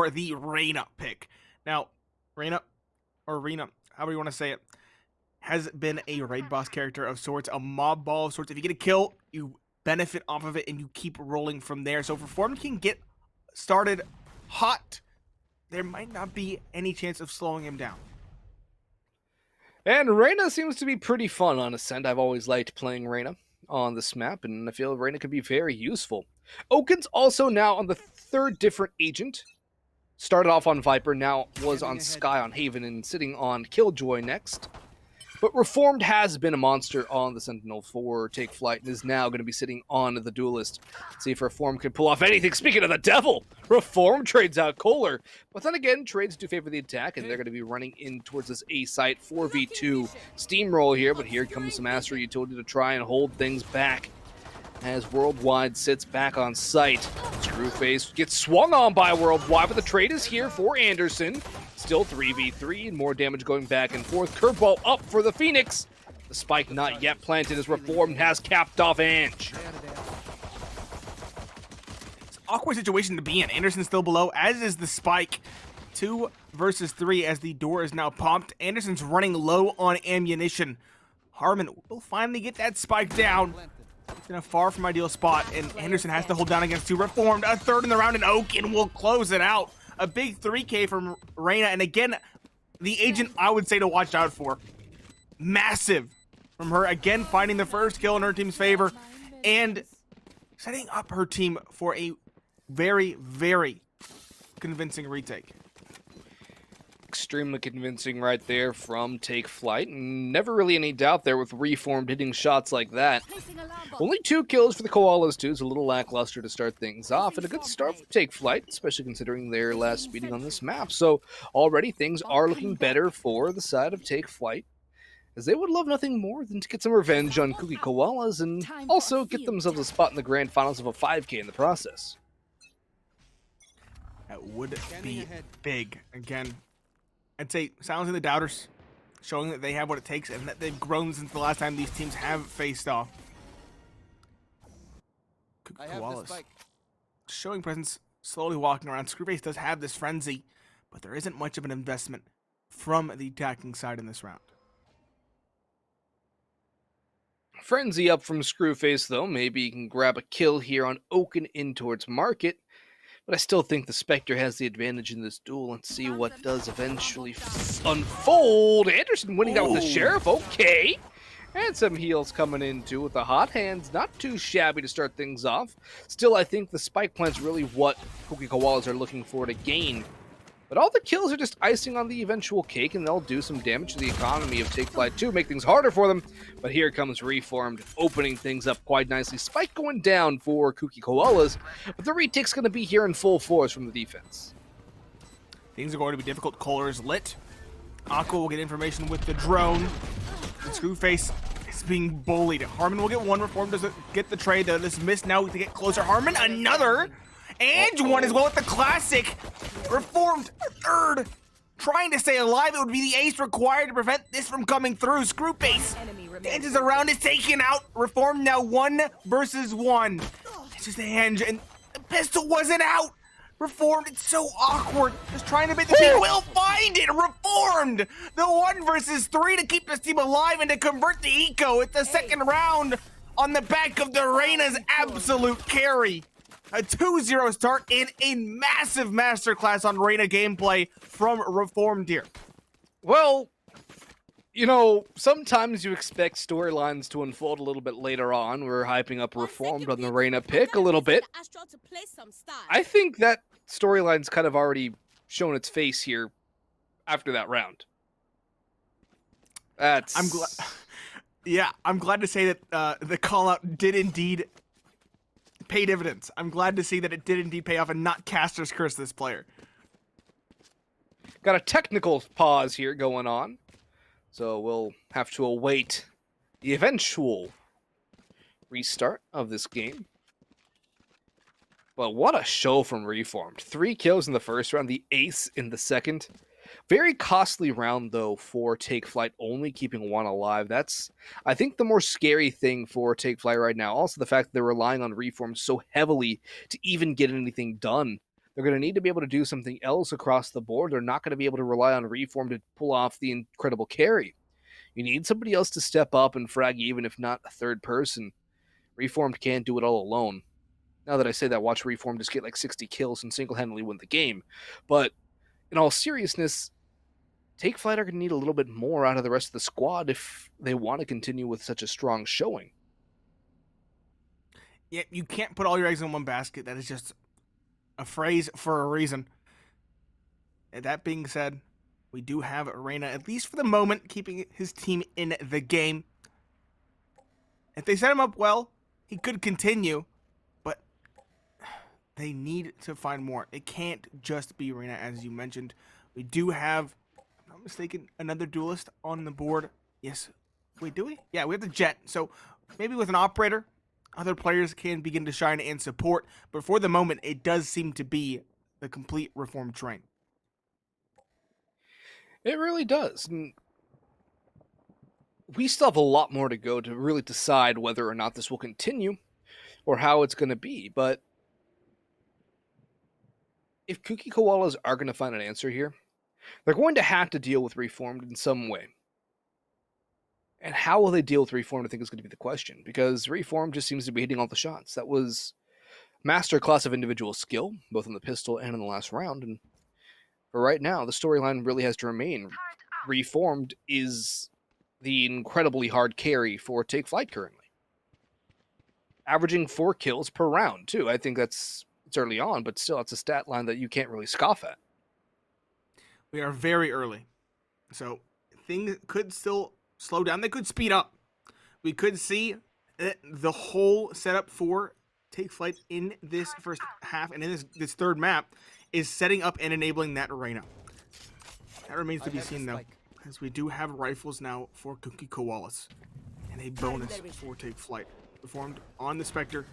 for the Reyna pick. Now, Reyna, or Rena, however you want to say it, has been a raid boss character of sorts, a mob ball of sorts. If you get a kill, you benefit off of it and you keep rolling from there. So if Reformed can get started hot, there might not be any chance of slowing him down. And Reyna seems to be pretty fun on Ascent. I've always liked playing Reyna on this map, and I feel Reyna could be very useful. Oaken's also now on the third different agent. Started off on Viper, now was on Sky on Haven, and sitting on Killjoy next. But Reformed has been a monster on the Sentinel for Take Flight, and is now going to be sitting on the Duelist. Let's see if Reformed can pull off anything. Speaking of the devil, Reformed trades out Kohler. But then again, trades do favor the attack, and they're going to be running in towards this A site 4v2 steamroll here. But here comes the Master Utility to try and hold things back as Worldwide sits back on site. Screwface gets swung on by Worldwide, but the trade is here for Anderson. Still 3v3 and more damage going back and forth. Curveball up for the Phoenix. The spike not yet planted as Reformed has capped off Ange. It's an awkward situation to be in. Anderson's still below, as is the spike. 2 versus 3 as the door is now pumped. Anderson's running low on ammunition. Harmon will finally get that spike down. It's in a far from ideal spot, and Anderson has to hold down against 2. Reformed, a third in the round, and Oaken will close it out. A big 3K from Reyna, and again, the agent I would say to watch out for. Massive from her, again finding the first kill in her team's favor, and setting up her team for a very, very convincing retake. Extremely convincing right there from Take Flight. Never really any doubt there with Reformed hitting shots like that. Only 2 kills for the Koalas too. It's a little lackluster to start things off, and a good start for Take Flight, especially considering their last speeding on this map. So already things are looking better for the side of Take Flight, as they would love nothing more than to get some revenge on Kooky Koalas and also get themselves a spot in the grand finals of a 5K in the process. That would be big. Again, I'd say silencing the doubters, showing that they have what it takes and that they've grown since the last time these teams have faced off. Kooky Koalas showing presence, slowly walking around. Screwface does have this frenzy, but there isn't much of an investment from the attacking side in this round. Frenzy up from Screwface though. Maybe he can grab a kill here on Oaken in towards Market. But I still think the Spectre has the advantage in this duel. Let's see what does eventually unfold. Anderson winning out with the Sheriff. Okay. And some heals coming in too with the hot hands. Not too shabby to start things off. Still, I think the spike plant's really what Kooky Koalas are looking for to gain. But all the kills are just icing on the eventual cake, and they'll do some damage to the economy of Take Flight 2, make things harder for them. But here comes Reformed, opening things up quite nicely. Spike going down for Kooky Koalas, but the retake's going to be here in full force from the defense. Things are going to be difficult. Kohler's lit. Aqua will get information with the drone. And Screwface is being bullied. Harmon will get one. Reformed doesn't get the trade. Though this miss now to get closer. Harmon, another. And one as well with the classic. Reformed, a third. Trying to stay alive, it would be the ace required to prevent this from coming through. Screwface dances around, is taken out. Reformed now 1 versus 1. It's just a hand, and the pistol wasn't out. Reformed, it's so awkward. Just trying to make the team will find it. Reformed, the 1 versus 3 to keep this team alive and to convert the eco at the second round on the back of the Reyna's absolute carry. A 2-0 start and a massive masterclass on Reyna gameplay from Reformed here. Well, you know, sometimes you expect storylines to unfold a little bit later on. We're hyping up Reformed on the Reyna pick a little bit. I think that storyline's kind of already shown its face here after that round. I'm glad. Yeah, I'm glad to say that the call out did indeed pay dividends. I'm glad to see that it did indeed pay off and not Caster's curse this player. Got a technical pause here going on, so we'll have to await the eventual restart of this game. But what a show from Reformed. 3 kills in the first round, the ace in the second. Very costly round, though, for Take Flight, only keeping 1 alive. That's, I think, the more scary thing for Take Flight right now. Also, the fact that they're relying on Reformed so heavily to even get anything done. They're going to need to be able to do something else across the board. They're not going to be able to rely on Reform to pull off the incredible carry. You need somebody else to step up and frag, even if not a third person. Reformed can't do it all alone. Now that I say that, watch Reform just get like 60 kills and single-handedly win the game. But in all seriousness, Take Flyte are going to need a little bit more out of the rest of the squad if they want to continue with such a strong showing. Yeah, you can't put all your eggs in one basket. That is just a phrase for a reason. And that being said, we do have Reyna, at least for the moment, keeping his team in the game. If they set him up well, he could continue, but they need to find more. It can't just be Reyna, as you mentioned. We do have, if I'm not mistaken, another duelist on the board. Yes. Wait, do we? Yeah, we have the Jet. So maybe with an operator, other players can begin to shine and support. But for the moment, it does seem to be the complete Reformed train. It really does. And we still have a lot more to go to really decide whether or not this will continue or how it's going to be. But if Kooky Koalas are going to find an answer here, they're going to have to deal with Reformed in some way. And how will they deal with Reformed, I think, is going to be the question. Because Reformed just seems to be hitting all the shots. That was masterclass of individual skill, both in the pistol and in the last round. And for right now, the storyline really has to remain. Reformed is the incredibly hard carry for Take Flyte currently. Averaging 4 kills per round, too. I think it's early on, but still, it's a stat line that you can't really scoff at. We are very early. So things could still slow down. They could speed up. We could see the whole setup for Take Flyte in this first half and in this third map is setting up and enabling that Reyna. That remains to be seen, though, as we do have rifles now for Kooky Koalas and a bonus for Take Flyte. Performed on the Spectre.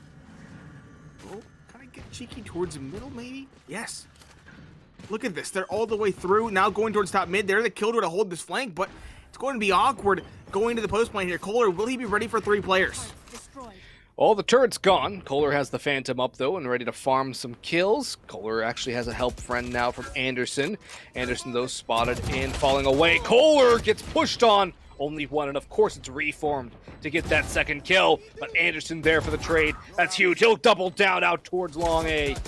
Oh, kind of get cheeky towards the middle, maybe? Yes. Look at this. They're all the way through. Now going towards top mid. They're the killer to hold this flank, but it's going to be awkward going to the post plane here. Kohler, will he be ready for 3 players? All the turret's gone. Kohler has the Phantom up, though, and ready to farm some kills. Kohler actually has a help friend now from Anderson. Anderson, though, spotted and falling away. Kohler gets pushed on. Only one, and of course it's Reformed to get that second kill. But Anderson there for the trade. That's huge. He'll double down out towards long A. And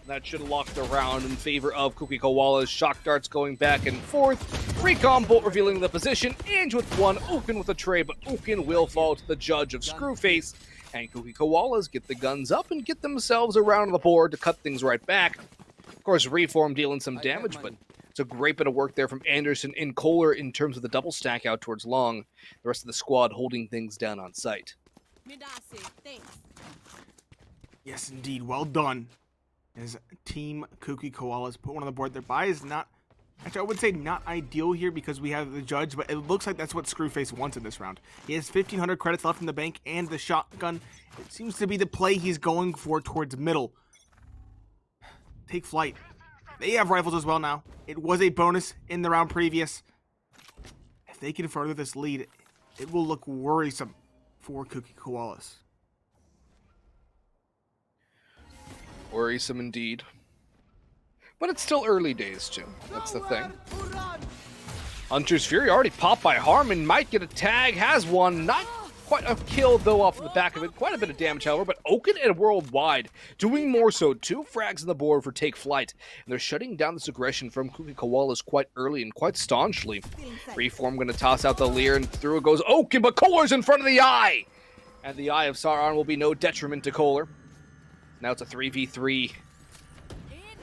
that should lock the round in favor of Kooky Koalas. Shock darts going back and forth. Recon bolt revealing the position. Ange with one. Oaken with a trade, but Oaken will fall to the judge of Screwface. And Kooky Koalas get the guns up and get themselves around the board to cut things right back. Of course, Reform dealing some damage, but it's a great bit of work there from Anderson and Kohler in terms of the double stack out towards long. The rest of the squad holding things down on site. Yes, indeed. Well done. As Team Kooky Koalas put one on the board. Their buy is not, actually, I would say not ideal here because we have the judge, but it looks like that's what Screwface wants in this round. He has 1,500 credits left in the bank and the shotgun. It seems to be the play he's going for towards middle. Take Flyte. They have rifles as well now. It was a bonus in the round previous. If they can further this lead, it will look worrisome for Kooky Koalas. Worrisome indeed. But it's still early days, too. That's the thing. Hunter's Fury already popped by Harmon. Might get a tag. Has one. Not quite a kill, though, off the back of it. Quite a bit of damage, however. But Oaken and Worldwide doing more so. 2 frags on the board for Take Flyte. And they're shutting down this aggression from Kooky Koalas quite early and quite staunchly. Reform going to toss out the Leer, and through it goes Oaken, but Kohler's in front of the Eye. And the Eye of Sauron will be no detriment to Kohler. Now it's a 3v3.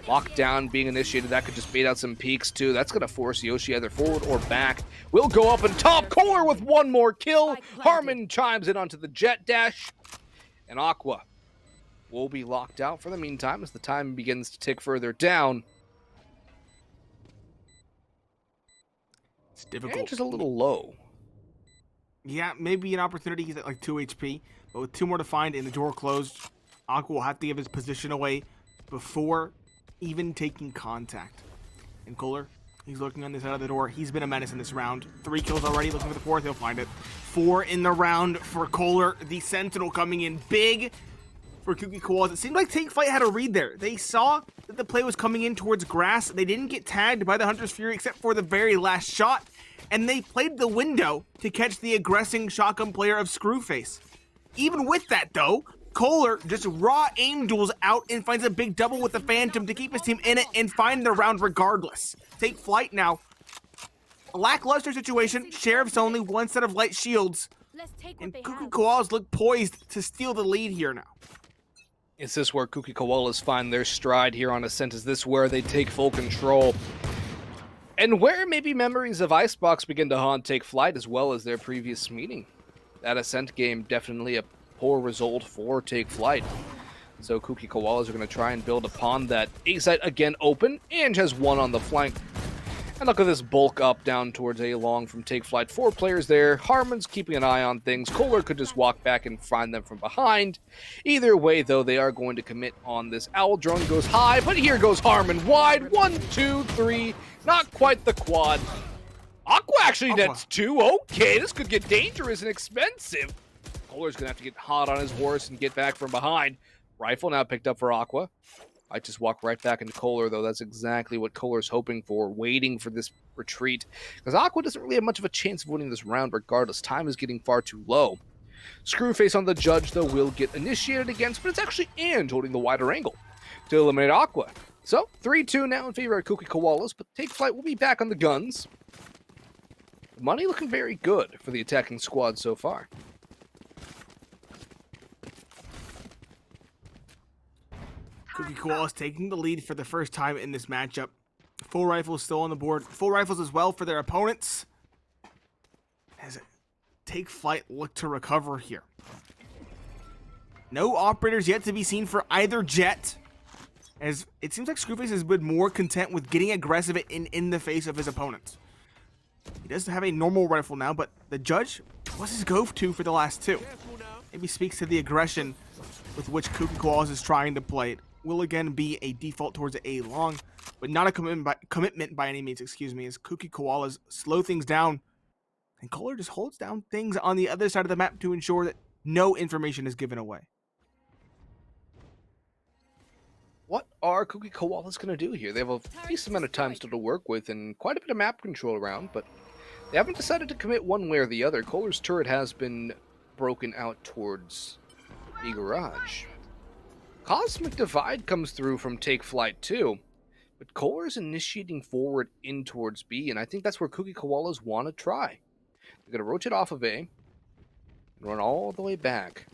Lockdown being initiated. That could just bait out some peaks, too. That's going to force Yoshi either forward or back. Will go up and top. Kohler with one more kill. Harmon chimes in onto the jet dash. And Aqua will be locked out for the meantime as the time begins to tick further down. It's difficult. And just a little low. Yeah, maybe an opportunity. He's at like 2 HP. But with 2 more to find and the door closed, Aqua will have to give his position away before even taking contact. And Kohler, he's looking on this side of the door. He's been a menace in this round. 3 kills already, looking for the 4th. He'll find it. 4 in the round for Kohler. The Sentinel coming in big for for Kooky Koalas. It seemed like Take Flight had a read there. They saw that the play was coming in towards grass. They didn't get tagged by the Hunter's Fury except for the very last shot. And they played the window to catch the aggressing shotgun player of Screwface. Even with that, though, Kohler just raw aim duels out and finds a big double with the Phantom to keep his team in it and find the round regardless. Take Flight now. A lackluster situation. Sheriff's only one set of light shields. And Kooky Koalas look poised to steal the lead here now. Is this where Kooky Koalas find their stride here on Ascent? Is this where they take full control? And where maybe memories of Icebox begin to haunt Take Flight as well as their previous meeting. That Ascent game, definitely a poor result for Take Flight. So Kooky Koalas are going to try and build upon that. A site again open. Ange has one on the flank. And look at this bulk up down towards A long from Take Flight. 4 players there. Harmon's keeping an eye on things. Kohler could just walk back and find them from behind. Either way, though, they are going to commit on this. Owl drone goes high, but here goes Harmon wide. 1, 2, 3. Not quite the quad. Aqua actually nets 2. Okay, this could get dangerous and expensive. Kohler's going to have to get hot on his horse and get back from behind. Rifle now picked up for Aqua. I just walk right back into Kohler, though. That's exactly what Kohler's hoping for, waiting for this retreat. Because Aqua doesn't really have much of a chance of winning this round regardless. Time is getting far too low. Screwface on the Judge, though, will get initiated against, but it's actually Ange holding the wider angle to eliminate Aqua. So, 3-2 now in favor of Kooky Koalas, but Take Flight will be back on the guns. Money looking very good for the attacking squad so far. Kooky Koalas taking the lead for the first time in this matchup. Full rifles still on the board. Full rifles as well for their opponents. As Take Flight look to recover here. No operators yet to be seen for either jet. As it seems like Screwface has been more content with getting aggressive in the face of his opponents. He does have a normal rifle now, but the Judge was his go-to for the last 2. Maybe speaks to the aggression with which Kooky Koalas is trying to play it. Will again be a default towards A long, but not a commitment by any means, excuse me, as Kooky Koalas slow things down. And Kohler just holds down things on the other side of the map to ensure that no information is given away. What are Kooky Koalas going to do here? They have a decent amount of time still to work with and quite a bit of map control around, but they haven't decided to commit one way or the other. Kohler's turret has been broken out towards B garage. Cosmic Divide comes through from Take Flight too, but Kohler is initiating forward in towards B, and I think that's where Kooky Koalas want to try. They're going to rotate off of A and run all the way back.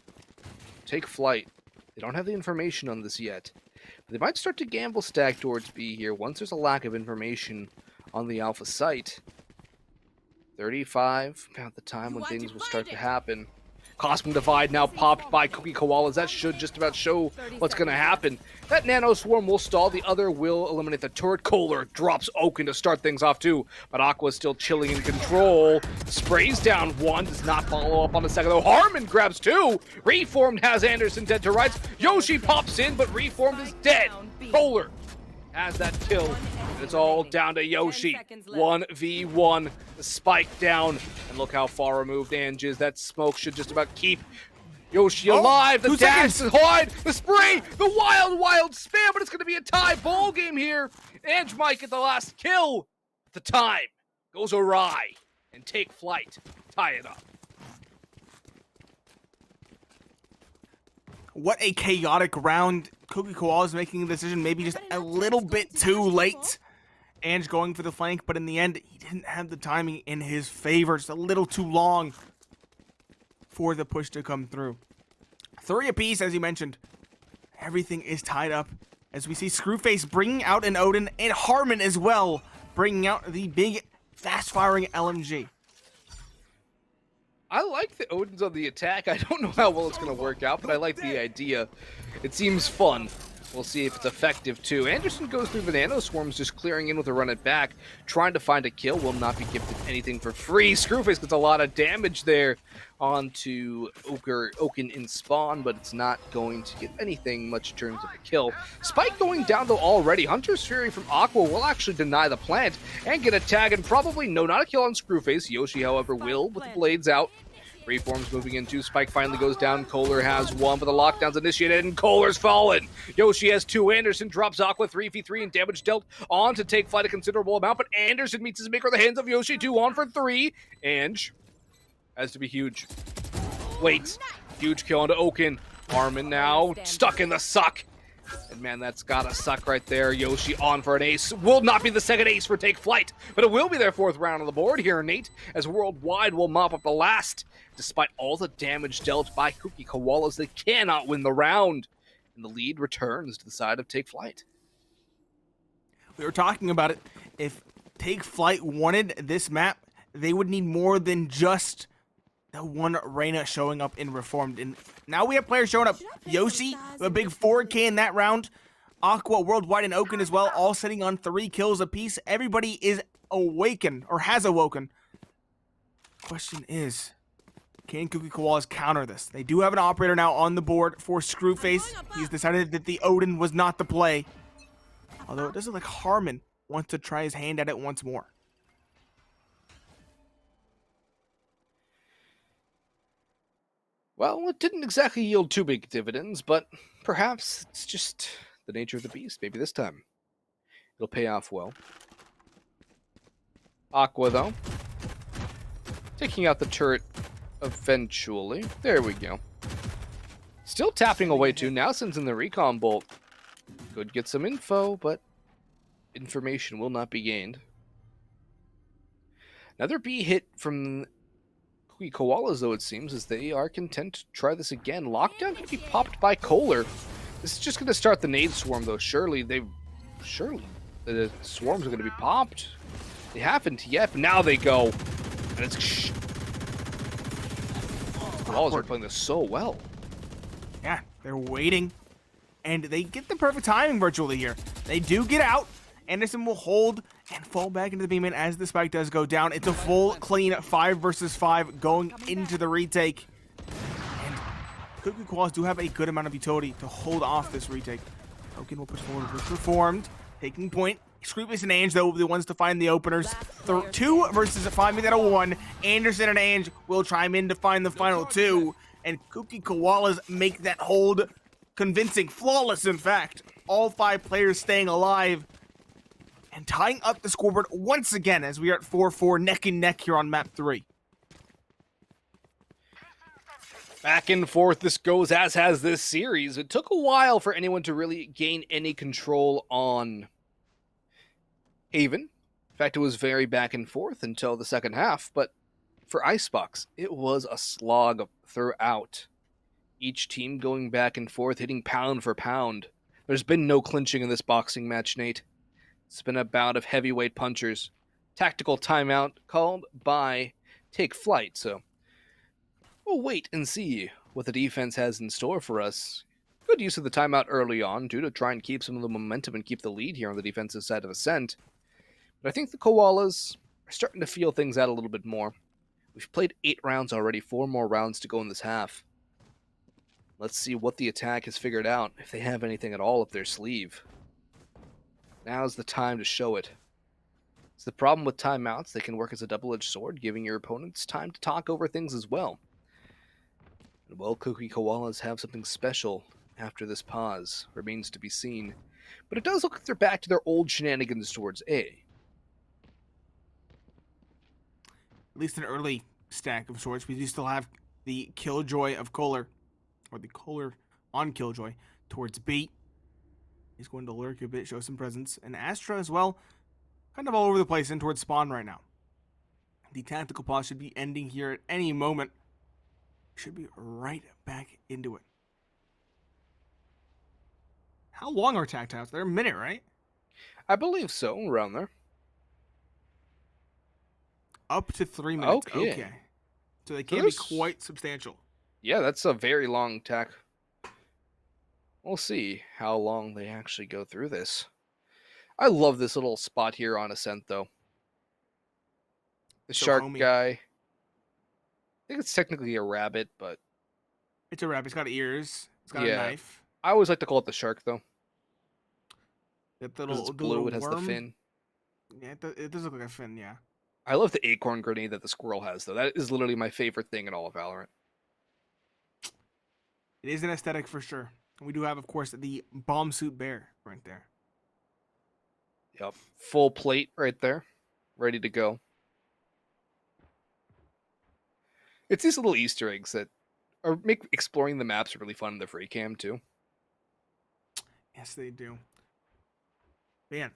Take Flight. They don't have the information on this yet. But they might start to gamble stack towards B here once there's a lack of information on the alpha site. 35, about the time when things will start to happen. Cosmic Divide now popped by Kooky Koalas. That should just about show what's going to happen. That Nano Swarm will stall. The other will eliminate the turret. Kohler drops Oaken to start things off too. But Aqua's still chilling in control. Sprays down 1. Does not follow up on the second though. Harmon grabs 2. Reformed has Anderson dead to rights. Yoshi pops in, but Reformed is dead. Kohler has that kill. And it's all down to Yoshi. 1v1. The spike down. And look how far removed Ange is. That smoke should just about keep Yoshi alive. The dash is wide. The spray. The wild spam. But it's going to be a tie ball game here. Ange might get the last kill. But the time goes awry. And Take Flight tie it up. What a chaotic round. Kooky Koalas making the decision maybe just a little bit too late. Ange going for the flank, but in the end, he didn't have the timing in his favor. Just a little too long for the push to come through. 3 apiece, as you mentioned. Everything is tied up as we see Screwface bringing out an Odin and Harmon as well, bringing out the big, fast-firing LMG. I like the Odin's on the attack. I don't know how well it's going to work out, but I like the idea. It seems fun. We'll see if it's effective too. Anderson goes through the Nano Swarms, just clearing in with a run it back. Trying to find a kill, will not be gifted anything for free. Screwface gets a lot of damage there onto Oaken in spawn, but it's not going to get anything much in terms of a kill. Spike going down though already. Hunter's Fury from Aqua will actually deny the plant and get a tag, and probably, no, not a kill on Screwface. Yoshi, however, will with the blades out. Reforms moving in 2. Spike finally goes down. Kohler has 1, but the lockdown's initiated, and Kohler's fallen. Yoshi has 2. Anderson drops Aqua 3v3, and damage dealt on to take Flyte a considerable amount, but Anderson meets his maker at the hands of Yoshi. 2 on for 3. Ange has to be huge. Wait. Huge kill onto Oaken. Harmon now stuck in the suck. And man, that's gotta suck right there. Yoshi on for an ace. Will not be the second ace for Take Flyte, but it will be their 4th round on the board here, Nate, as Worldwide will mop up the last. Despite all the damage dealt by Kooky Koalas, they cannot win the round. And the lead returns to the side of Take Flyte. We were talking about it. If Take Flyte wanted this map, they would need more than just the one Reyna showing up in Reformed. And now we have players showing up. Yoshi, a big 4K in that round. Aqua, Worldwide, and Oaken as well, all sitting on 3 kills apiece. Everybody is awakened, or has awoken. Question is, can Kooky Koalas counter this? They do have an operator now on the board for Screwface. He's decided that the Odin was not the play. Although it does look like Harmon wants to try his hand at it once more. Well, it didn't exactly yield too big dividends, but perhaps it's just the nature of the beast. Maybe this time it'll pay off well. Aqua, though, taking out the turret eventually. There we go. Still tapping away, too. Now sends in the recon bolt. Could get some info, but information will not be gained. Another B hit from Kooky Koalas, though, it seems, as they are content to try this again. Lockdown can be popped by Kohler. This is just going to start the nade swarm, though. Surely the swarms are going to be popped. They haven't yet, but now they go. And it's... Koalas are playing this so well. Yeah, they're waiting. And they get the perfect timing virtually here. They do get out. Anderson will hold and fall back into the beam as the spike does go down. It's a full, clean 5 versus 5 going into the retake. And Kooky Koalas do have a good amount of utility to hold off this retake. Token will push forward with Reformed, taking point. Screwface and Ange, though, the ones to find the openers. 2 versus 5, make that a 1. Anderson and Ange will chime in to find the final 2. And Kooky Koalas make that hold convincing, flawless, in fact. All 5 players staying alive and tying up the scoreboard once again as we are at 4-4, neck and neck here on map 3. Back and forth this goes, as has this series. It took a while for anyone to really gain any control on Haven. In fact, it was very back and forth until the second half, but for Icebox, it was a slog throughout. Each team going back and forth, hitting pound for pound. There's been no clinching in this boxing match, Nate. It's been a bout of heavyweight punchers. Tactical timeout called by Take Flyte, so we'll wait and see what the defense has in store for us. Good use of the timeout early on, due to try and keep some of the momentum and keep the lead here on the defensive side of Ascent. But I think the Koalas are starting to feel things out a little bit more. We've played 8 rounds already, 4 more rounds to go in this half. Let's see what the attack has figured out, if they have anything at all up their sleeve. Now's the time to show it. It's the problem with timeouts. They can work as a double-edged sword, giving your opponents time to talk over things as well. And will Kooky Koalas have something special after this pause? Remains to be seen. But it does look like they're back to their old shenanigans towards A. At least an early stack of sorts. We do still have the Killjoy of Kohler, or the Kohler on Killjoy towards B. He's going to lurk a bit, show some presence. And Astra as well, kind of all over the place in towards spawn right now. The tactical pause should be ending here at any moment. Should be right back into it. How long are tactiles? They're a minute, right? I believe so, around there. Up to 3 minutes. Okay. So they can be quite substantial. Yeah, that's a very long tack. We'll see how long they actually go through this. I love this little spot here on Ascent, though. The so shark homey. guy. I think it's technically a rabbit, but... It's a rabbit. It's got ears. It's got a knife. I always like to call it the shark, though. That Because it's blue, it has the fin. Yeah, it does look like a fin, yeah. I love the acorn grenade that the squirrel has, though. That is literally my favorite thing in all of Valorant. It is an aesthetic for sure. And we do have, of course, the bomb suit bear right there. Yep. Full plate right there. Ready to go. It's these little Easter eggs that make exploring the maps really fun in the free cam, too. Yes, they do. Man,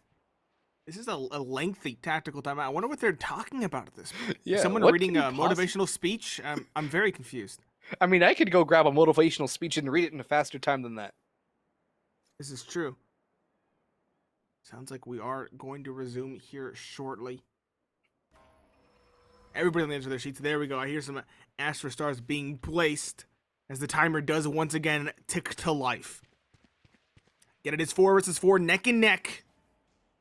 this is a lengthy tactical timeout. I wonder what they're talking about at this point. Yeah, Someone what reading could a you motivational speech? I'm very confused. I mean, I could go grab a motivational speech and read it in a faster time than that. This is true. Sounds like we are going to resume here shortly. Everybody on the edge of their sheets. There we go. I hear some Astra stars being placed as the timer does once again tick to life. Yet it is 4 versus 4, neck and neck.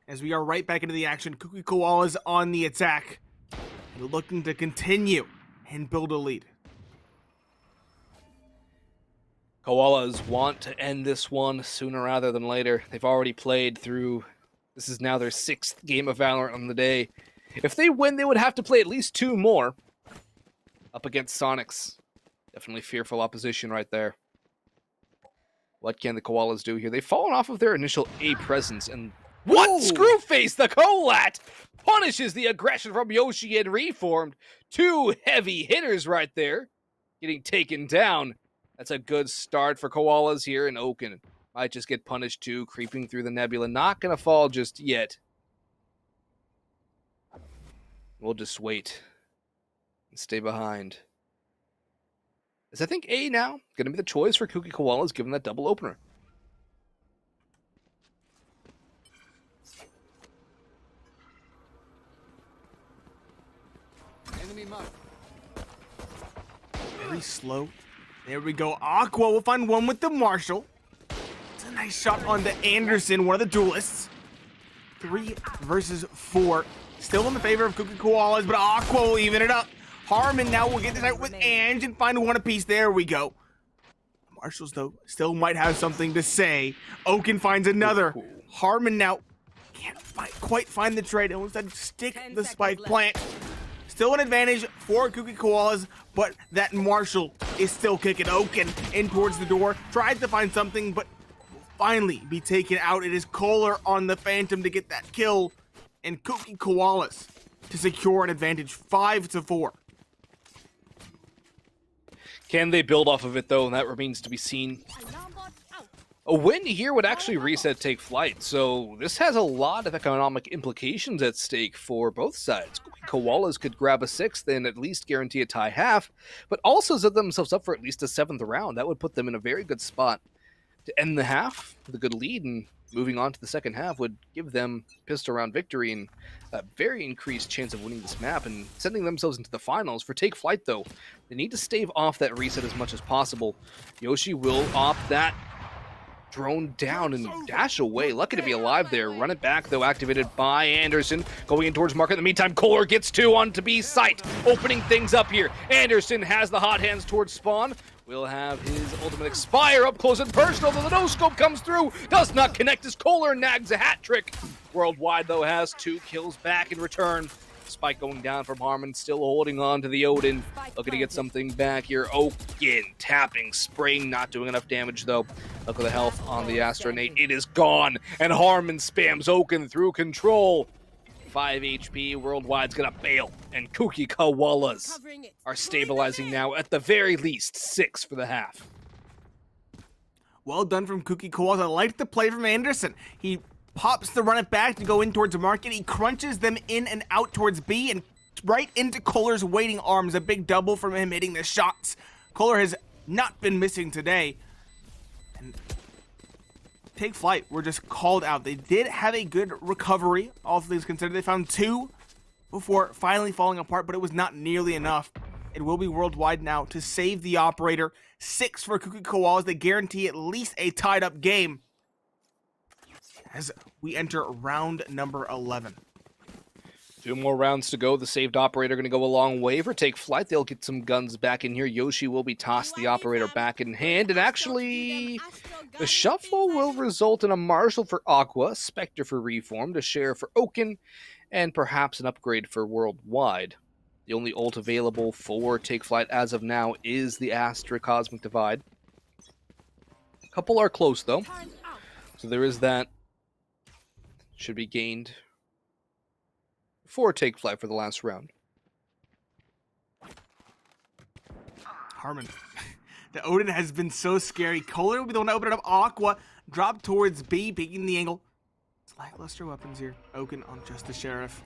As we are right back into the action. Kooky Koalas on the attack. And looking to continue and build a lead. Koalas want to end this one sooner rather than later. They've already played through... This is now their 6th game of Valorant on the day. If they win, they would have to play at least 2 more. Up against Sonics. Definitely fearful opposition right there. What can the Koalas do here? They've fallen off of their initial A presence. And what? Whoa! Screwface, the Colat, punishes the aggression from Yoshi and Reformed. 2 heavy hitters right there. Getting taken down. That's a good start for Koalas here, and Oaken might just get punished too, creeping through the nebula. Not going to fall just yet. We'll just wait and stay behind. As I think A now going to be the choice for Kooky Koalas, given that double opener. Enemy mark. Very slow. There we go. Aqua will find one with the Marshall. It's a nice shot on the Anderson, one of the duelists. 3 versus 4. Still in the favor of Kooky Koalas, but Aqua will even it up. Harmon now will get this out with Ange and find one apiece. There we go. Marshalls, though, still might have something to say. Oaken finds another. Harmon now can't quite find the trade. And instead stick the spike plant. Still an advantage for Kooky Koalas, but that Marshall is still kicking. Oaken in towards the door. Tried to find something, but will finally be taken out. It is Kohler on the Phantom to get that kill. And Kooky Koalas to secure an advantage 5-4. Can they build off of it, though? And that remains to be seen. A win here would actually reset Take Flight, so this has a lot of economic implications at stake for both sides. Koalas could grab a 6th and at least guarantee a tie half, but also set themselves up for at least a 7th round. That would put them in a very good spot to end the half with a good lead, and moving on to the second half would give them pistol round victory and a very increased chance of winning this map and sending themselves into the finals. For Take Flight, though, they need to stave off that reset as much as possible. Yoshi will opt that drone down and dash away. Lucky to be alive there. Run it back, though, activated by Anderson. Going in towards Mark. In the meantime, Kohler gets 2 onto B site, opening things up here. Anderson has the hot hands towards spawn. Will have his ultimate expire up close and personal, though the no-scope comes through. Does not connect as Kohler nags a hat trick. Worldwide, though, has 2 kills back in return. Spike going down from Harmon, still holding on to the Odin. Looking to get something back here. Oaken tapping, spraying, not doing enough damage, though. Look at the health on the Astronate. It is gone, and Harmon spams Oaken through control. 5 HP. Worldwide's gonna bail, and Kooky Koalas are stabilizing now at the very least 6 for the half. Well done from Kooky Koalas. I like the play from Anderson. He pops the run it back to go in towards the market. He crunches them in and out towards B and right into Kohler's waiting arms. A big double from him hitting the shots. Kohler has not been missing today. And Take Flight were just called out. They did have a good recovery, all things considered. They found 2 before finally falling apart, but it was not nearly enough. It will be Worldwide now to save the operator. 6 for Kooky Koalas. They guarantee at least a tied up game as we enter round number 11. 2 more rounds to go. The saved operator going to go a long way for Take Flight. They'll get some guns back in here. Yoshi will be tossed the operator back in hand. And actually, the shuffle will result in a Marshall for Aqua, Spectre for Reformed, a Sheriff for Oaken, and perhaps an upgrade for worldwide. The only ult available for Take Flight as of now is the Astra Cosmic Divide. A couple are close, though, so there is that. Should be gained for Take Flight for the last round. Harmon. The Odin has been so scary. Kohler will be the one to open it up. Aqua drop towards B, peeking the angle. It's lackluster weapons here. Oaken on just the Sheriff.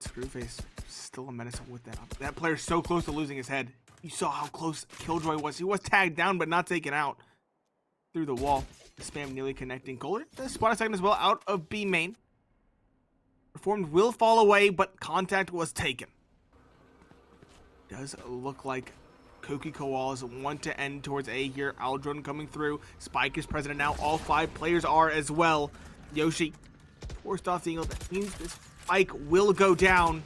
Screwface still a menace with that. That player's so close to losing his head. You saw how close Killjoy was. He was tagged down, but not taken out. Through the wall. The spam nearly connecting. Kohler does spot a second as well out of B main. Reformed will fall away, but contact was taken. Does look like Kooky Koalas want to end towards A here. Aldrone coming through. Spike is present, and now all 5 players are as well. Yoshi forced off the angle. That means this Spike will go down,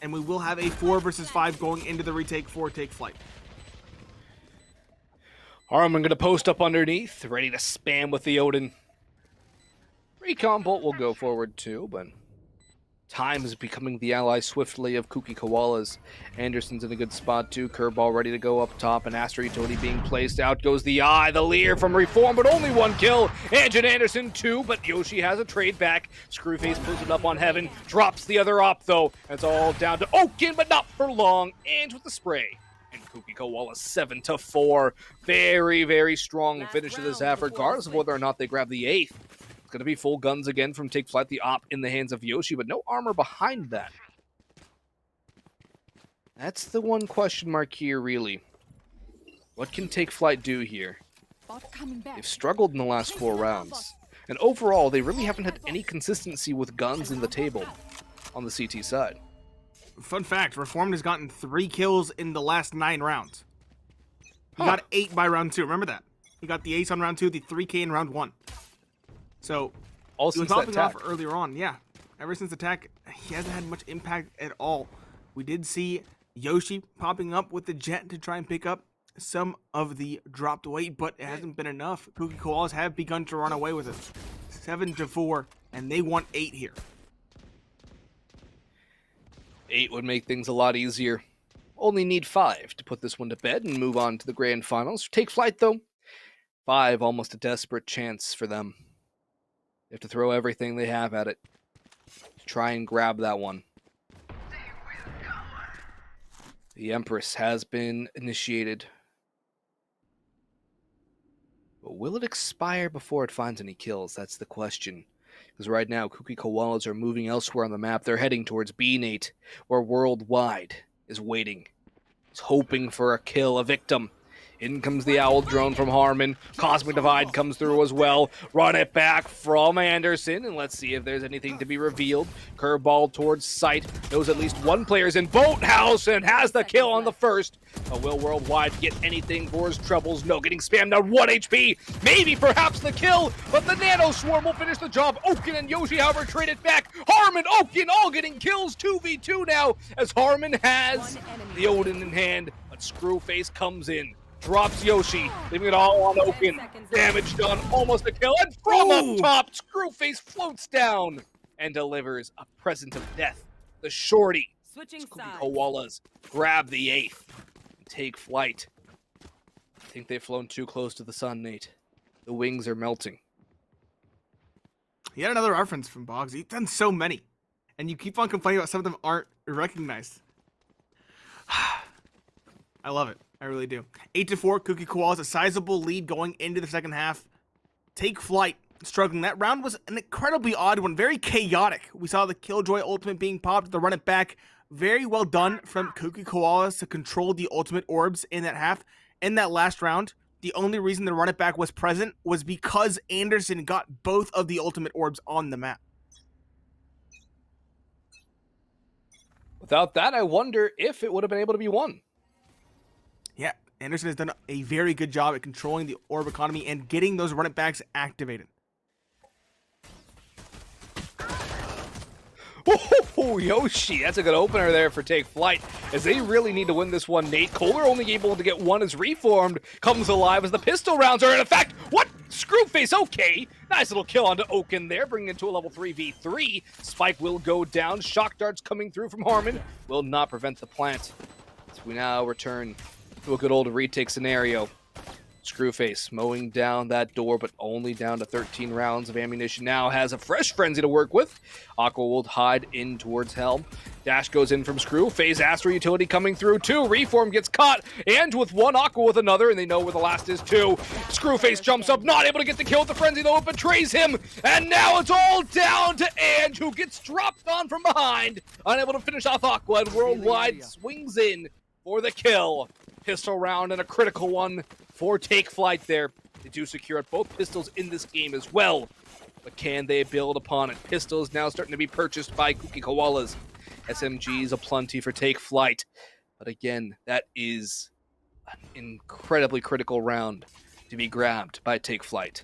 and we will have a 4 versus 5 going into the retake for Take Flight. Harmon going to post up underneath, ready to spam with the Odin. Recon Bolt will go forward too, but time is becoming the ally swiftly of Kooky Koalas. Anderson's in a good spot too. Curveball ready to go up top, and Astra Utility being placed. Out goes the eye, the leer from Reform, but only 1 kill. Angel Anderson 2, but Yoshi has a trade back. Screwface pulls it up on Heaven, drops the other op though. It's all down to Oaken, but not for long. And with the spray. And Kooky Koalas 7-4. Very, very strong finish to this half, regardless of whether or not they grab the 8th. It's going to be full guns again from Take Flight, the op in the hands of Yoshi, but no armor behind that. That's the one question mark here, really. What can Take Flight do here? They've struggled in the last 4 rounds. And overall, they really haven't had any consistency with guns in the table on the CT side. Fun fact, Reformed has gotten 3 kills in the last 9 rounds. He got 8 by round 2. Remember that. He got the ace on round 2, the 3K in round 1. So, all he was since popping that off earlier on. Yeah, ever since attack, he hasn't had much impact at all. We did see Yoshi popping up with the jet to try and pick up some of the dropped weight, but it hasn't been enough. Kooky Koalas have begun to run away with it. 7-4, and they want 8 here. 8 would make things a lot easier. Only need 5 to put this one to bed and move on to the grand finals. Take Flight, though. 5, almost a desperate chance for them. They have to throw everything they have at it to try and grab that one. The Empress has been initiated. But will it expire before it finds any kills? That's the question. Because right now, Kooky Koalas are moving elsewhere on the map. They're heading towards B-Nate, where Worldwide is waiting. He's hoping for a kill, a victim. In comes the Owl Drone from Harmon. Cosmic Divide comes through as well. Run it back from Anderson, and let's see if there's anything to be revealed. Curveball towards sight. Knows at least 1 player's in Boathouse and has the kill on the first. But will Worldwide get anything for his troubles? No, getting spammed down 1 HP. Maybe, perhaps the kill, but the Nano Swarm will finish the job. Oaken and Yoshi, however, trade it back. Harmon, Oaken, all getting kills. 2v2 now, as Harmon has the Odin in hand, but Screwface comes in. Drops Yoshi, leaving it all on Oaken. Damage done, almost a kill, and from up top, Screwface floats down and delivers a present of death. The shorty, Kooky Koalas, grab the 8th and Take Flight. I think they've flown too close to the sun, Nate. The wings are melting. Yet another reference from Boggs. You've done so many, and you keep on complaining about some of them aren't recognized. I love it. I really do. 8-4, Kooky Koalas, a sizable lead going into the second half. Take Flight, struggling. That round was an incredibly odd one, very chaotic. We saw the Killjoy ultimate being popped, the run it back. Very well done from Kooky Koalas to control the ultimate orbs in that half. In that last round, the only reason the run it back was present was because Anderson got both of the ultimate orbs on the map. Without that, I wonder if it would have been able to be won. Yeah, Anderson has done a very good job at controlling the orb economy and getting those run it backs activated. Oh, Yoshi, that's a good opener there for Take Flight, as they really need to win this one, Nate. Kohler only able to get one as Reformed comes alive as the pistol rounds are in effect. What? Screwface, okay. Nice little kill onto Oaken there, bringing it to a level 3v3. Spike will go down. Shock darts coming through from Harmon will not prevent the plant. So we now return to a good old retake scenario. Screwface mowing down that door, but only down to 13 rounds of ammunition now. Has a fresh frenzy to work with. Aqua will hide in towards Helm. Dash goes in from Screw. Phase Astro utility coming through too. Reform gets caught, and with one, Aqua with another, and they know where the last is too. Screwface jumps up, not able to get the kill with the frenzy though. It betrays him, and now it's all down to Ange, who gets dropped on from behind, unable to finish off Aqua, and Worldwide swings in for the kill. Pistol round and a critical one for Take Flight there. They do secure both pistols in this game as well. But can they build upon it? Pistols now starting to be purchased by Kooky Koalas. SMGs aplenty for Take Flight. But again, that is an incredibly critical round to be grabbed by Take Flight.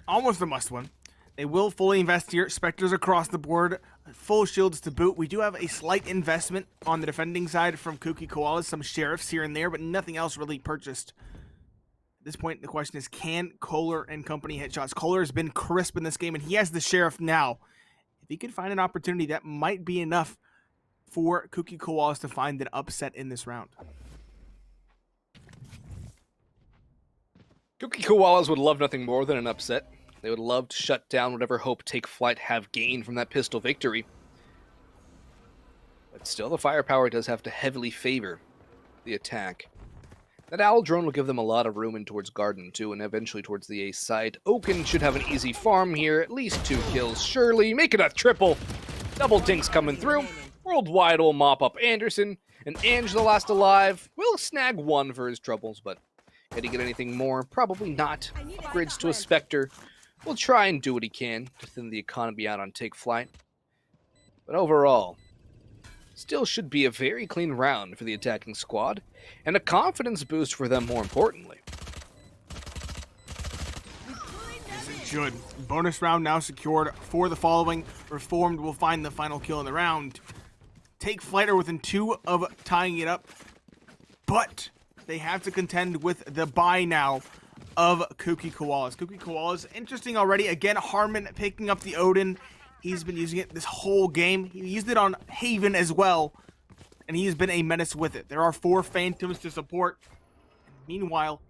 Almost a must-win. They will fully invest here. Spectres across the board. Full shields to boot. We do have a slight investment on the defending side from Kooky Koalas. Some sheriffs here and there, but nothing else really purchased. At this point, the question is, can Kohler and company hit shots? Kohler has been crisp in this game, and he has the sheriff now. If he could find an opportunity, that might be enough for Kooky Koalas to find an upset in this round. Kooky Koalas would love nothing more than an upset. They would love to shut down whatever hope Take Flight have gained from that pistol victory. But still, the firepower does have to heavily favor the attack. That Owl drone will give them a lot of room in towards Garden, too, and eventually towards the ace side. Oaken should have an easy farm here. At least 2 kills, surely. Make it a triple. Double dinks coming through. Worldwide will mop up Anderson. And Ange, the last alive, will snag 1 for his troubles, but can he get anything more? Probably not. Upgrades to a Spectre. We'll try and do what he can to thin the economy out on Take Flight. But overall, still should be a very clean round for the attacking squad, and a confidence boost for them more importantly. Yes, it should. Bonus round now secured for the following. Reformed will find the final kill in the round. Take Flight are within 2 of tying it up, but they have to contend with the buy now of Kooky Koalas. Kooky Koalas, interesting already. Again, Harmon picking up the Odin. He's been using it this whole game. He used it on Haven as well, and he has been a menace with it. There are 4 Phantoms to support. Meanwhile,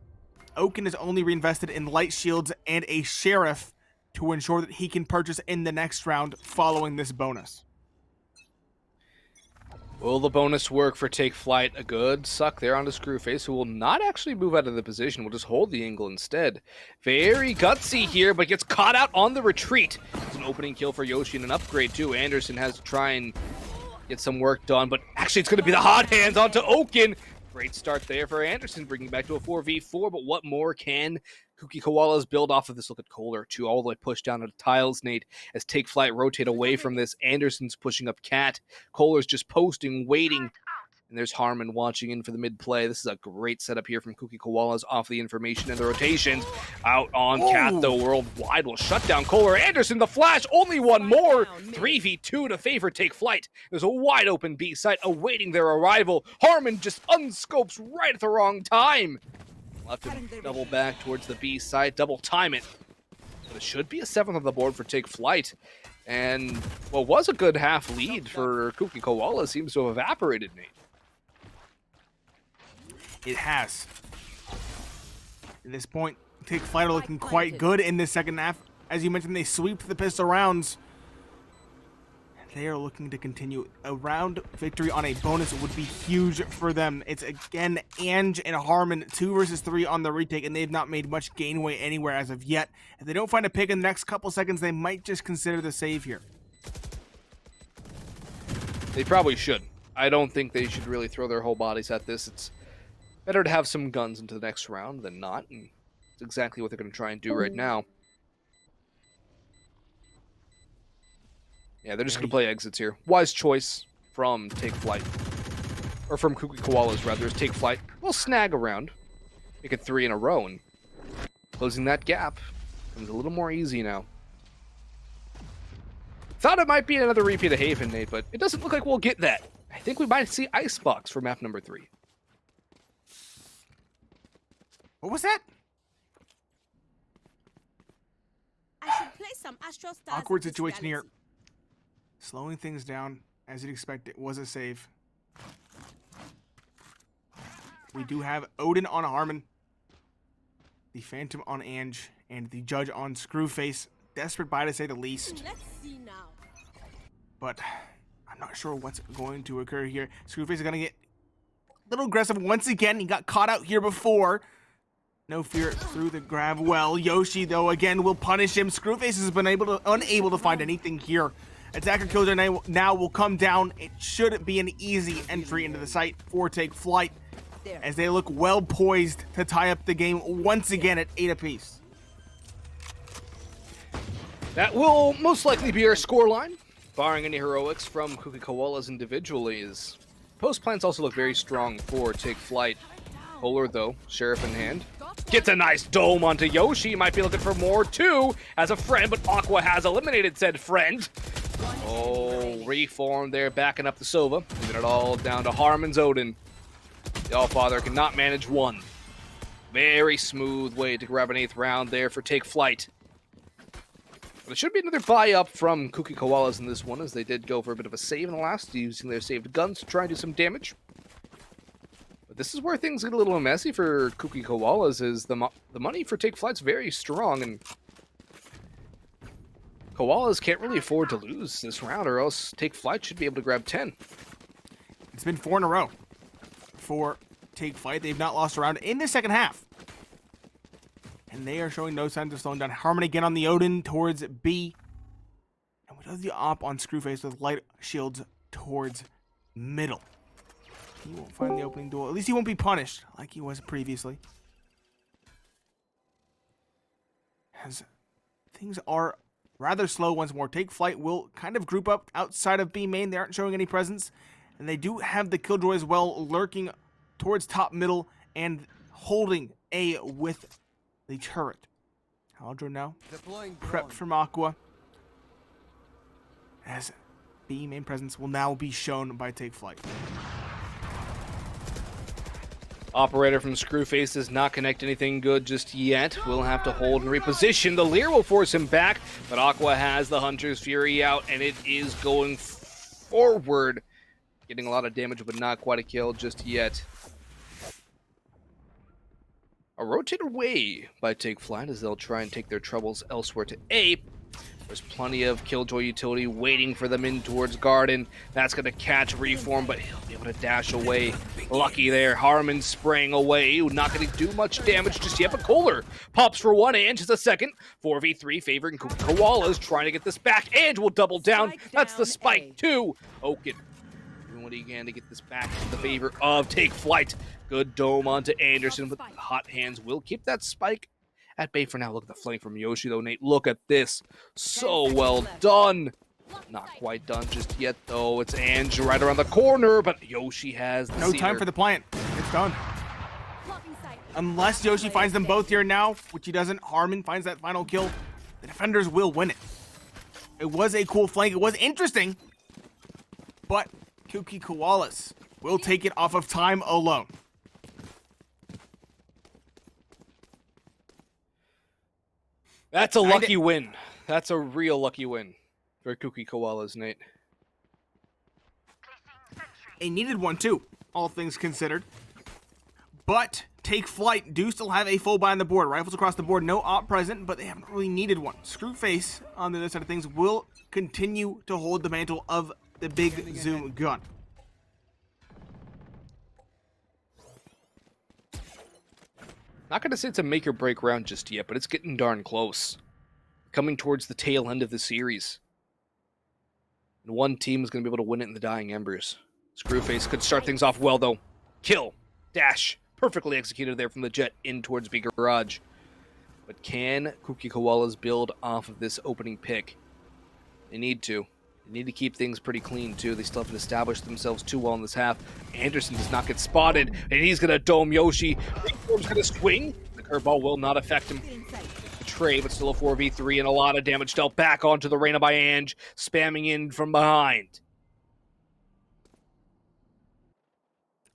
Oaken is only reinvested in light shields and a sheriff to ensure that he can purchase in the next round following this bonus. Will the bonus work for Take Flight? A good suck there onto Screwface, who will not actually move out of the position. Will just hold the angle instead. Very gutsy here, but gets caught out on the retreat. It's an opening kill for Yoshi and an upgrade too. Anderson has to try and get some work done, but actually it's going to be the hot hands onto Oaken. Great start there for Anderson, bringing back to a 4v4, but what more can Kooky Koalas build off of this? Look at Kohler, too, all the way pushed down to the tiles, Nate, as Take Flight rotate away from this. Anderson's pushing up Cat. Kohler's just posting, waiting, and there's Harmon watching in for the mid-play. This is a great setup here from Kooky Koalas off the information and the rotations. Out on Cat, though, Worldwide will shut down Kohler. Anderson, the flash, only one more. 3v2 to favor Take Flight. There's a wide-open B site awaiting their arrival. Harmon just unscopes right at the wrong time. Left him double back towards the B side, double time it. But it should be a 7th on the board for Take Flight. And what was a good half lead for Kooky Koala seems to have evaporated, Nate. It has. At this point, Take Flight are looking quite good in this second half. As you mentioned, they sweep the pistol rounds. They are looking to continue. A round victory on a bonus would be huge for them. It's again Ange and Harmon, 2 versus 3 on the retake, and they've not made much gainway anywhere as of yet. If they don't find a pick in the next couple seconds, they might just consider the save here. They probably should. I don't think they should really throw their whole bodies at this. It's better to have some guns into the next round than not, and it's exactly what they're going to try and do right now. Yeah, they're just going to play exits here. Wise choice from Take Flight. Or from Kooky Koalas, rather, is Take Flight. We'll snag around. Make it 3 in a row, and closing that gap becomes a little more easy now. thought it might be another repeat of Haven, Nate, but it doesn't look like we'll get that. I think we might see Icebox for map number 3. What was that? I should play some Astral Stars. Awkward situation here. Slowing things down, as you'd expect. It was a save. We do have Odin on Harmon, the Phantom on Ange, and the Judge on Screwface. Desperate buy, to say the least. Let's see now. But I'm not sure what's going to occur here. Screwface is going to get a little aggressive once again. He got caught out here before. No fear through the grab well. Yoshi, though, again, will punish him. Screwface has been unable to find anything here. Attacker Killjoy now will come down. It should be an easy entry into the site for Take Flight, as they look well poised to tie up the game once again at 8 apiece. That will most likely be our scoreline, barring any heroics from Kooky Koalas individually. As post plans also look very strong for Take Flight. Polar, though, Sheriff in hand. Gets a nice dome onto Yoshi. Might be looking for more, too, as a friend, but Aqua has eliminated said friend. Oh, reform there, backing up the Sova. Leaving it all down to Harmon's Odin. The Allfather cannot manage one. Very smooth way to grab an 8th round there for Take Flight. But it should be another buy-up from Kooky Koalas in this one, as they did go for a bit of a save in the last, using their saved guns to try and do some damage. But this is where things get a little messy for Kooky Koalas, is the money for Take Flight's very strong, and Koalas can't really afford to lose this round, or else Take Flight should be able to grab 10. It's been 4 in a row for Take Flight. They've not lost a round in the second half. And they are showing no signs of slowing down. Harmon again on the Odin towards B. And we do the op on Screwface with light shields towards middle. He won't find the opening door. At least he won't be punished like he was previously. As things are rather slow once more. Take Flight will kind of group up outside of B main. They aren't showing any presence. And they do have the Killjoy as well, lurking towards top middle and holding A with the turret. Aldro now prepped from Aqua, as B main presence will now be shown by Take Flight. Operator from Screwface does not connect anything good just yet. We'll have to hold and reposition. The Leer will force him back, but Aqua has the Hunter's Fury out, and it is going forward. Getting a lot of damage, but not quite a kill just yet. A rotated way by Take Flight, as they'll try and take their troubles elsewhere to A. There's plenty of Killjoy utility waiting for them in towards Garden. That's going to catch Reform, but he'll be able to dash away. Lucky there. Harmon spraying away. Not going to do much damage just yet, but Kohler pops for one. Ange is a second. 4v3 favoring Kooky Koalas, trying to get this back. Ange will double down. That's the spike, too. Oaken doing what he can to get this back in the favor of Take Flight. Good dome onto Anderson, but the hot hands will keep that spike at bay for now. Look at the flank from Yoshi, though, Nate. Look at this. So well done. Not quite done just yet, though. It's Ange right around the corner, but Yoshi has the No time for the plant. It's done. Unless Yoshi finds them both here now, which he doesn't, Harmon finds that final kill. The defenders will win it. It was a cool flank. It was interesting, but Kooky Koalas will take it off of time alone. That's a lucky win. That's a real lucky win for Kooky Koalas, Nate. They needed one too, all things considered. But Take Flight do still have a full buy on the board. Rifles across the board, no op present, but they haven't really needed one. Screwface, on the other side of things, will continue to hold the mantle of the big zoom gun. Not going to say it's a make or break round just yet, but it's getting darn close. Coming towards the tail end of the series. And one team is going to be able to win it in the dying embers. Screwface could start things off well, though. Kill. Dash. Perfectly executed there from the jet in towards B garage. But can Kooky Koalas build off of this opening pick? They need to. They need to keep things pretty clean, too. They still haven't established themselves too well in this half. Anderson does not get spotted, and he's going to dome Yoshi. Reform's going to swing. The curveball will not affect him. The trade, but still a 4v3 and a lot of damage dealt back onto the Reyna by Ange, spamming in from behind.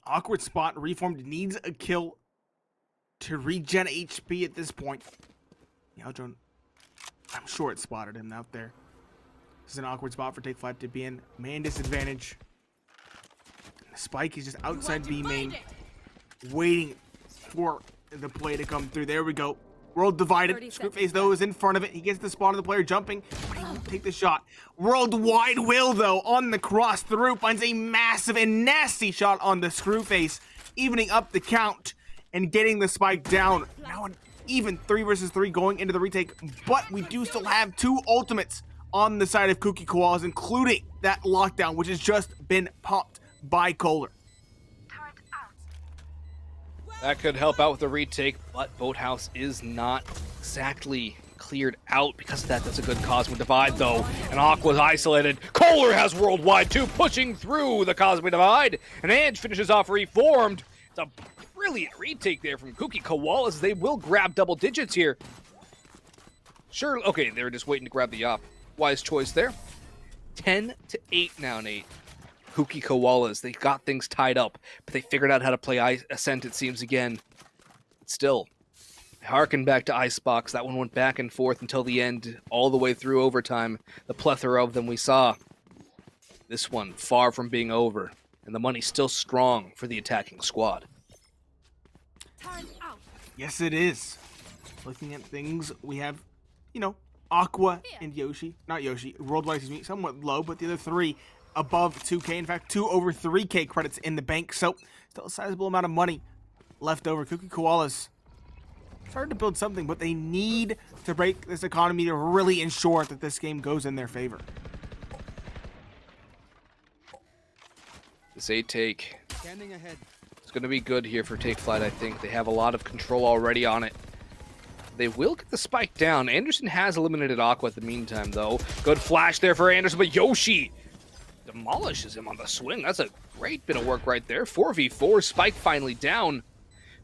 Awkward spot. Reformed needs a kill to regen HP at this point. Drone, I'm sure it spotted him out there. This is an awkward spot for Take Flyte to be in. Man disadvantage. The Spike is just outside B main, waiting for the play to come through. There we go. World divided. Screwface, though, is in front of it. He gets the spawn of the player jumping, but he won't take the shot. Worldwide will, though, on the cross through, finds a massive and nasty shot on the Screwface, evening up the count and getting the Spike down. Now an even 3 versus 3 going into the retake, but we do still have 2 ultimates on the side of Kooky Koalas, including that lockdown, which has just been popped by Kohler. That could help out with the retake, but Boathouse is not exactly cleared out because of that. That's a good Cosmic Divide, though. And Aqua's isolated. Kohler has Worldwide, too, pushing through the Cosmic Divide. And Ange finishes off Reformed. It's a brilliant retake there from Kooky Koalas. They will grab double digits here. Sure, okay, they were just waiting to grab the op. Wise choice there. 10-8 now, Nate. Kooky Koalas, they got things tied up, but they figured out how to play Ascent, it seems, again. Still, harken back to Icebox. That one went back and forth until the end, all the way through overtime. The plethora of them we saw. This one, far from being over, and the money's still strong for the attacking squad. Yes, it is. Looking at things, we have, Aqua and Yoshi. Not Yoshi, Worldwide, excuse me, somewhat low, but the other 3 above 2K. In fact, 2 over 3K credits in the bank. So, still a sizable amount of money left over. Kooky Koalas started to build something, but they need to break this economy to really ensure that this game goes in their favor. This A-Take is going to be good here for Take Flyte, I think. They have a lot of control already on it. They will get the Spike down. Anderson has eliminated Aqua at the meantime, though. Good flash there for Anderson, but Yoshi demolishes him on the swing. That's a great bit of work right there. 4v4, Spike finally down.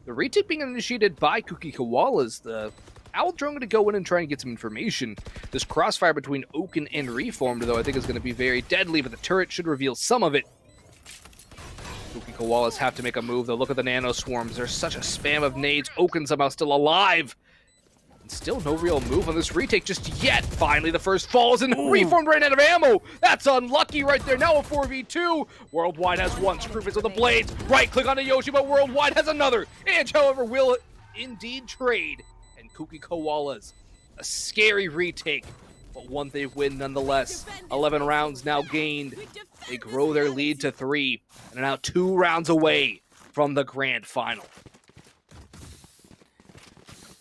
The retake being initiated by Kooky Koalas. The Owl Drone going to go in and try and get some information. This crossfire between Oaken and Reformed, though, I think is going to be very deadly, but the turret should reveal some of it. Kooky Koalas have to make a move, though. Look at the nano swarms. There's such a spam of nades. Oaken somehow still alive. Still no real move on this retake just yet. Finally, the first falls, and Reformed ran out of ammo. That's unlucky right there. Now a 4v2. Worldwide has 1. Screwface with the blades. Right click onto Yoshi, but Worldwide has another. Ange, however, will indeed trade. And Kooky Koalas, a scary retake, but one they win nonetheless. 11 rounds now gained. They grow their lead to 3, and are now 2 rounds away from the grand final.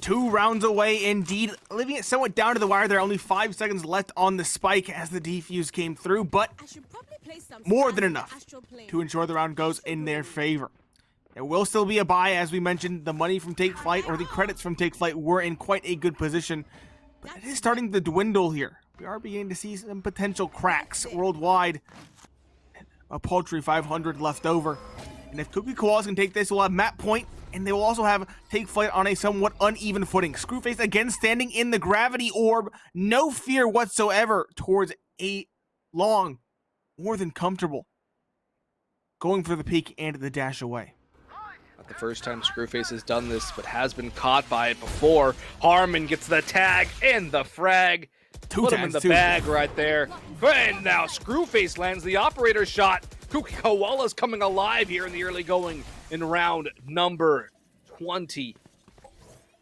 2 rounds away indeed, leaving it somewhat down to the wire. There are only 5 seconds left on the Spike as the defuse came through, but more than enough to ensure the round goes in their favor. There will still be a buy, as we mentioned. The money from Take Flyte, or the credits from Take Flyte, were in quite a good position, but it is starting to dwindle here. We are beginning to see some potential cracks. Worldwide, a paltry 500 left over. And if Kooky Koalas can take this, we'll have map point, and they will also have Take Flyte on a somewhat uneven footing. Screwface again standing in the gravity orb. No fear whatsoever towards a long, more than comfortable, going for the peek and the dash away. Not the first time Screwface has done this, but has been caught by it before. Harmon gets the tag and the frag. Put him in the bag right there. And now Screwface lands the operator shot. Kooky Koalas coming alive here in the early going in round number 20.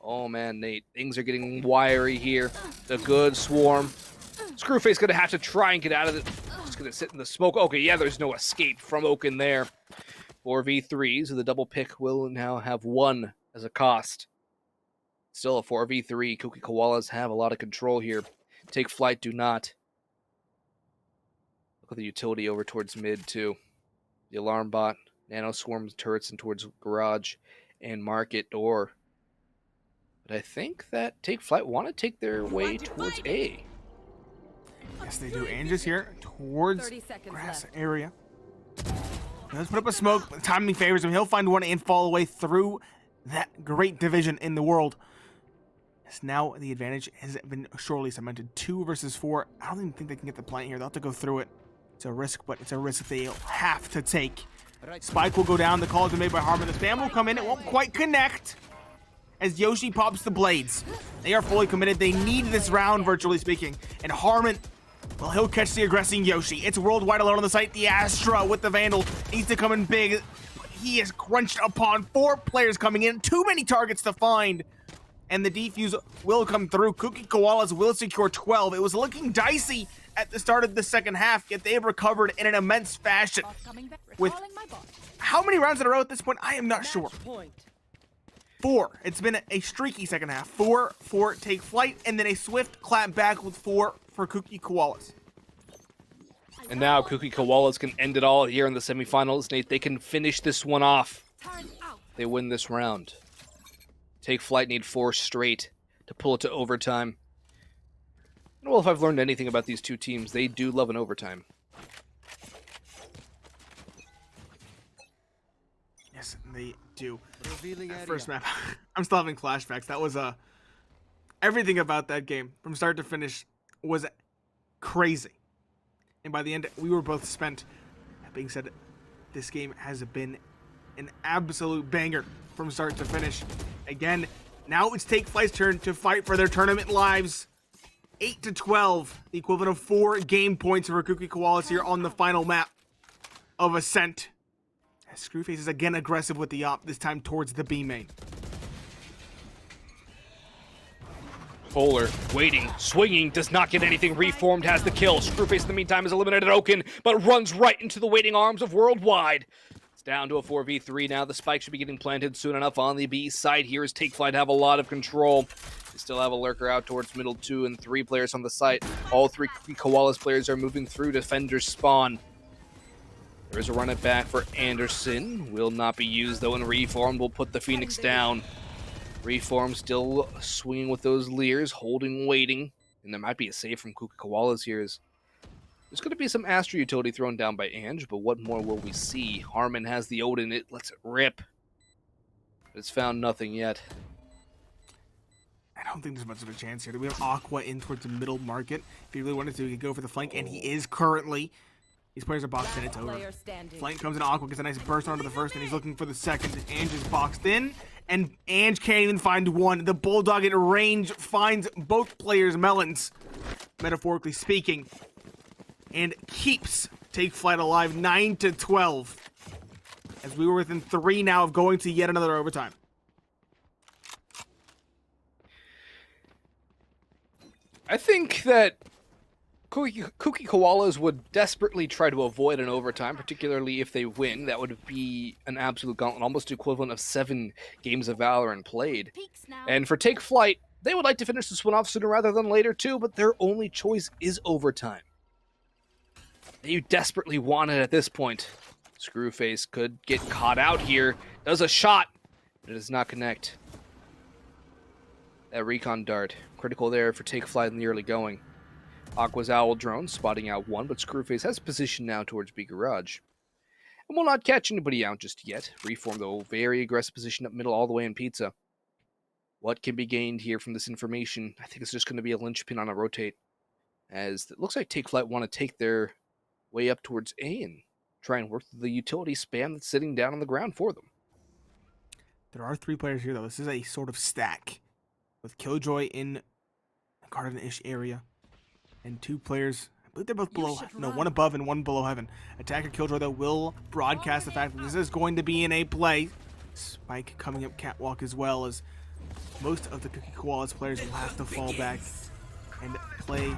Oh man, Nate, things are getting wiry here. The good swarm. Screwface gonna have to try and get out of it. Just gonna sit in the smoke. Okay, yeah, there's no escape from Oaken there. 4v3, so the double pick will now have 1 as a cost. Still a 4v3. Kooky Koalas have a lot of control here. Take Flyte do not. Look at the utility over towards mid too. The alarm bot, nano swarms, turrets, and towards garage and market door. But I think that Take Flyte want to take their way towards A. Yes, they do. Ange's here towards grass area. Let's put up a smoke. The timing favors him. He'll find one and fall away through that great division in the world. As now the advantage has been surely cemented. 2 versus 4. I don't even think they can get the plant here. They'll have to go through it. It's a risk, but it's a risk they have to take. Spike will go down. The call has been made by Harmon. The spam will come in. It won't quite connect as Yoshi pops the blades. They are fully committed. They need this round, virtually speaking. And Harmon, well, he'll catch the aggressing Yoshi. It's worldwide alone on the site. The Astra with the Vandal needs to come in big. But he is crunched upon 4 players coming in. Too many targets to find. And the defuse will come through. Kooky Koalas will secure 12. It was looking dicey at the start of the second half, yet they have recovered in an immense fashion. With how many rounds in a row at this point, I am not sure. 4. It's been a streaky second half. 4 for Take Flight, and then a swift clap back with 4 for Kooky Koalas. And now Kooky Koalas can end it all here in the semifinals. Nate, they can finish this one off. They win this round. Take Flight need 4 straight to pull it to overtime. Well, if I've learned anything about these two teams, they do love an overtime. Yes, they do. That first map, I'm still having flashbacks. That was everything about that game from start to finish was crazy. And by the end, we were both spent. That being said, this game has been an absolute banger from start to finish. Again, now it's Take Flight's turn to fight for their tournament lives. 8-12, the equivalent of 4 game points for Kooky Koalas here on the final map of Ascent. As Screwface is again aggressive with the op, this time towards the B main. Polar, waiting, swinging, does not get anything. Reformed has the kill. Screwface in the meantime has eliminated Oaken, but runs right into the waiting arms of Worldwide. It's down to a 4v3 now. The spike should be getting planted soon enough on the B side here as Take Flight have a lot of control. They still have a lurker out towards middle 2 and 3 players on the site. All 3 Koalas players are moving through Defender's spawn. There is a run it back for Anderson. Will not be used though, and Reformed will put the Phoenix down. Reform still swinging with those leers, holding, waiting. And there might be a save from Kooky Koalas here. There's going to be some Astra utility thrown down by Ange, but what more will we see? Harmon has the Odin, it lets it rip. But it's found nothing yet. I don't think there's much of a chance here. We have Aqua in towards the middle market. If he really wanted to, he could go for the flank, and he is currently. These players are boxed in, it's over. Flank comes in, Aqua gets a nice burst onto the first, and he's looking for the second. Ange is boxed in, and Ange can't even find one. The Bulldog at range finds both players' melons, metaphorically speaking, and keeps Take Flight alive 9-12. As we were within 3 now of going to yet another overtime. I think that Kooky Koalas would desperately try to avoid an overtime, particularly if they win. That would be an absolute gauntlet, almost equivalent of 7 games of Valorant played. And for Take Flight, they would like to finish this one off sooner rather than later too, but their only choice is overtime. They desperately want it at this point. Screwface could get caught out here. Does a shot, but it does not connect. That recon dart, critical there for Take Flight in the early going. Aqua's Owl drone spotting out 1, but Screwface has position now towards B Garage. And will not catch anybody out just yet. Reform, though, very aggressive position up middle all the way in Pizza. What can be gained here from this information? I think it's just going to be a linchpin on a rotate. As it looks like Take Flight want to take their way up towards A and try and work the utility spam that's sitting down on the ground for them. There are 3 players here, though. This is a sort of stack with Killjoy in the garden-ish area. And 2 players, I believe they're both below, no, 1 above and 1 below heaven. Attacker Killjoy, though, will broadcast the fact that this is going to be in a play. Spike coming up catwalk as well, as most of the Kooky Koalas players will have to fall back and play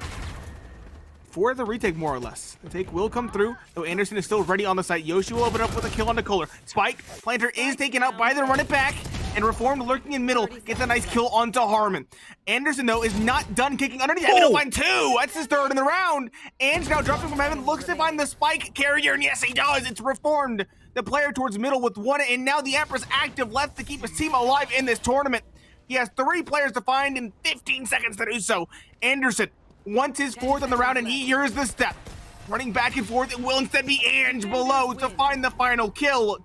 for the retake, more or less. The take will come through, though Anderson is still ready on the site. Yoshi will open up with a kill on the Kohler. Spike, Planter is taken out by the run it back, and Reformed lurking in middle gets a nice kill onto Harmon. Anderson, though, is not done kicking underneath. He'll find 2. That's his 3rd in the round. Ange now dropping from heaven, looks to find the Spike carrier, and yes, he does. It's Reformed, the player towards middle with 1, and now the Empress active left to keep his team alive in this tournament. He has 3 players to find in 15 seconds to do so. Anderson wants his 4th on the round, and he hears the step. Running back and forth, it will instead be Ange below to find the final kill.